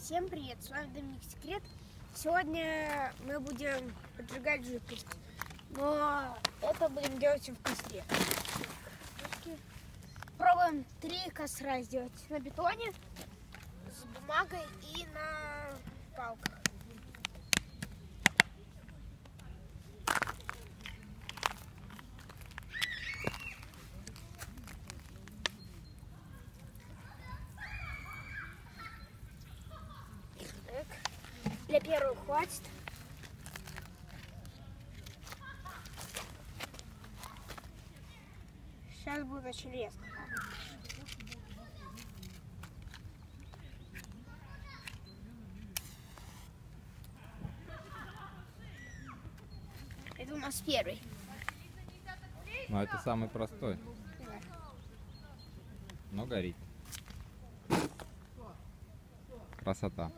Всем привет, с вами Доминик Секрет. Сегодня мы будем поджигать жидкость, но это будем делать в костре. Пробуем 3 костра сделать на бетоне, с бумагой и на палках. Для первого хватит. Сейчас будет очень резко. Это у нас первый. Но это самый простой. Да. Но горит. Красота.